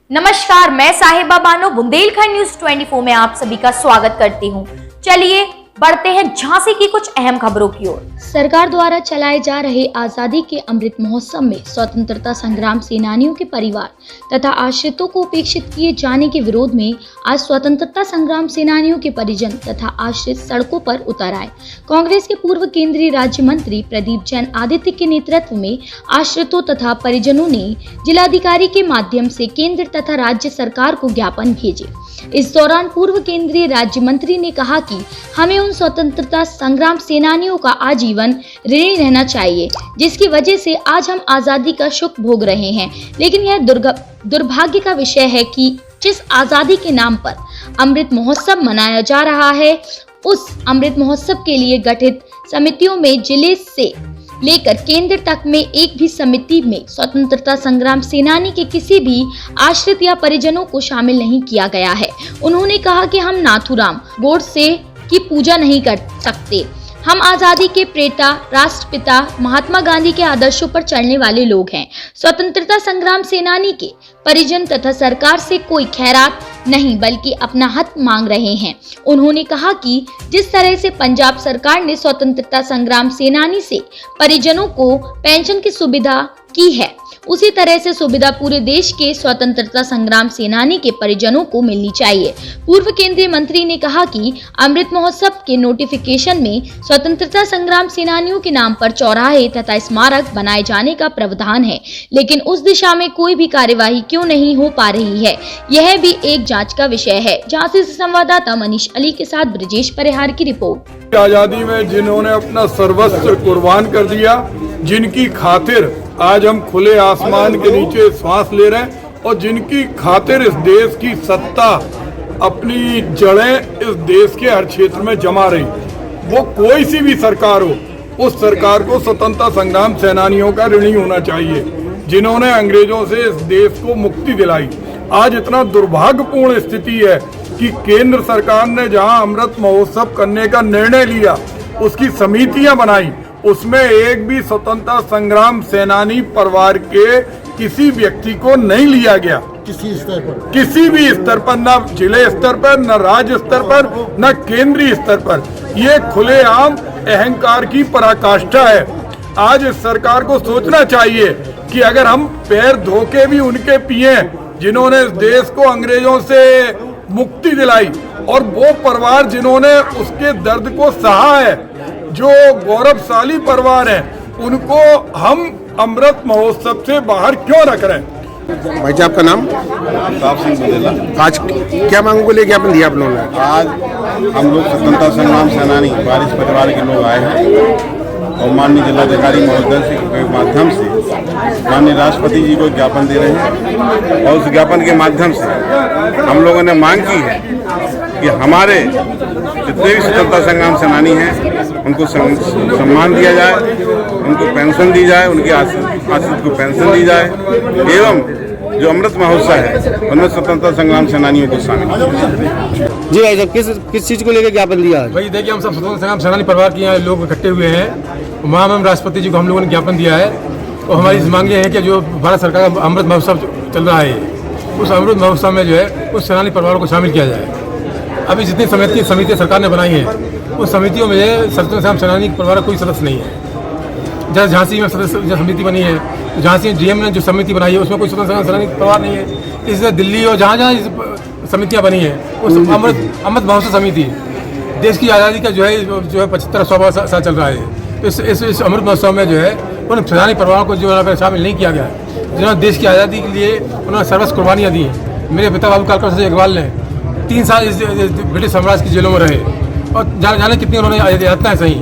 नमस्कार, मैं साहिबा बानो बुंदेलखंड न्यूज 24 में आप सभी का स्वागत करती हूं। चलिए बढ़ते हैं झांसी की कुछ अहम खबरों की ओर। सरकार द्वारा चलाए जा रहे आजादी के अमृत महोत्सव में स्वतंत्रता संग्राम सेनानियों के परिवार तथा आश्रितों को उपेक्षित किए जाने के विरोध में आज स्वतंत्रता संग्राम सेनानियों के परिजन तथा आश्रित सड़कों पर उतर आए। कांग्रेस के पूर्व केंद्रीय राज्य मंत्री प्रदीप जैन आदित्य के नेतृत्व में आश्रितों तथा परिजनों ने जिलाधिकारी के माध्यम से केंद्र तथा राज्य सरकार को ज्ञापन भेजे। इस दौरान पूर्व केंद्रीय राज्य मंत्री ने कहा कि हमें उन स्वतंत्रता संग्राम सेनानियों का आजीवन ऋणी रहना चाहिए जिसकी वजह से आज हम आजादी का सुख भोग रहे हैं। लेकिन यह दुर्भाग्य का विषय है कि जिस आजादी के नाम पर अमृत महोत्सव मनाया जा रहा है, उस अमृत महोत्सव के लिए गठित समितियों में जिले से लेकर केंद्र तक में एक भी समिति में स्वतंत्रता संग्राम सेनानी के किसी भी आश्रित या परिजनों को शामिल नहीं किया गया है। उन्होंने कहा कि हम नाथूराम गोडसे की पूजा नहीं कर सकते। हम आजादी के प्रेता राष्ट्रपिता महात्मा गांधी के आदर्शों पर चलने वाले लोग हैं। स्वतंत्रता संग्राम सेनानी के परिजन तथा सरकार से कोई खैरात नहीं बल्कि अपना हक मांग रहे हैं। उन्होंने कहा कि जिस तरह से पंजाब सरकार ने स्वतंत्रता संग्राम सेनानी से परिजनों को पेंशन की सुविधा की है, उसी तरह से सुविधा पूरे देश के स्वतंत्रता संग्राम सेनानी के परिजनों को मिलनी चाहिए। पूर्व केंद्रीय मंत्री ने कहा कि अमृत महोत्सव के नोटिफिकेशन में स्वतंत्रता संग्राम सेनानियों के नाम पर चौराहे तथा स्मारक बनाए जाने का प्रावधान है, लेकिन उस दिशा में कोई भी कार्यवाही क्यों नहीं हो पा रही है, यह भी एक जांच का विषय है। झांसी से संवाददाता मनीष अली के साथ ब्रजेश परिहार की रिपोर्ट। आजादी में जिन्होंने अपना सर्वस्व कुर्बान कर दिया, जिनकी खातिर आज हम खुले आसमान के नीचे सांस ले रहे हैं और जिनकी खातिर इस देश की सत्ता अपनी जड़ें इस देश के हर क्षेत्र में जमा रही, वो कोई सी भी सरकार हो, उस सरकार को स्वतंत्रता संग्राम सेनानियों का ऋणी होना चाहिए जिन्होंने अंग्रेजों से इस देश को मुक्ति दिलाई। आज इतना दुर्भाग्यपूर्ण स्थिति है कि केंद्र सरकार ने जहां अमृत महोत्सव करने का निर्णय लिया, उसकी समितियां बनाई, उसमें एक भी स्वतंत्रता संग्राम सेनानी परिवार के किसी व्यक्ति को नहीं लिया गया। किसी भी स्तर पर, न जिले स्तर पर, न राज्य स्तर पर, न केंद्रीय स्तर पर। ये खुलेआम अहंकार की पराकाष्ठा है। आज इस सरकार को सोचना चाहिए कि अगर हम पैर धोके भी उनके पिए जिन्होंने इस देश को अंग्रेजों से मुक्ति दिलाई, और वो परिवार जिन्होंने उसके दर्द को सहा है, जो गौरवशाली परिवार है, उनको हम अमृत महोत्सव से बाहर क्यों रख रहे हैं? भाई जी, आपका नाम? प्रताप सिंह बुंदेला। आज क्या मांगों को लेके आपने दिया आप लोगों ने? आज हम लोग स्वतंत्रता संग्राम सेनानी वारिस परिवार के लोग आए हैं और माननीय जिलाधिकारी महोदय के माध्यम से माननीय राष्ट्रपति जी को ज्ञापन दे रहे हैं और उस ज्ञापन के माध्यम से हम लोगों ने मांग की है कि हमारे जितने भी स्वतंत्रता संग्राम सेनानी हैं उनको सम्मान दिया जाए, उनको पेंशन दी जाए, उनके आश्रित को पेंशन दी जाए एवं जो अमृत महोत्सव है उनमें स्वतंत्रता संग्राम सेनानियों को शामिल किया। जी भाई साहब, किस चीज को लेकर ज्ञापन दिया है? भाई देखिए, हम सब स्वतंत्रता संग्राम सेनानी परिवार के यहाँ लोग इकट्ठे हुए हैं। वहाँ हम राष्ट्रपति जी को हम लोगों ने ज्ञापन दिया है और हमारी मांग ये है कि जो भारत सरकार का अमृत महोत्सव चल रहा है, उस अमृत महोत्सव में जो है उस सेनानी परिवारों को शामिल किया जाए। अभी जितनी समितियाँ सरकार ने बनाई हैं उस समितियों में स्वतंत्रता संग्राम सेनानी परिवार का कोई सदस्य नहीं है। जैसे झांसी में सदस्य समिति बनी है, झांसी डीएम ने जो समिति बनाई है उसमें कोई स्वतंत्रता संग्राम सेनानी परिवार नहीं है। इसलिए दिल्ली और जहाँ जहाँ समितियाँ बनी है उस अमृत महोत्सव समिति देश की आज़ादी का जो है 75-100 साल चल रहा है। तो इस अमृत महोत्सव में जो है उन सेनानी परिवारों को जो शामिल नहीं किया गया है, जिन्होंने देश की आज़ादी के लिए उन्होंने सर्वस्व कुर्बानियाँ दी हैं। मेरे पिता बाबू कालका अग्रवाल ने 3 साल इस ब्रिटिश साम्राज्य की जेलों में रहे और जाने कितनी उन्होंने यातनाएं सही।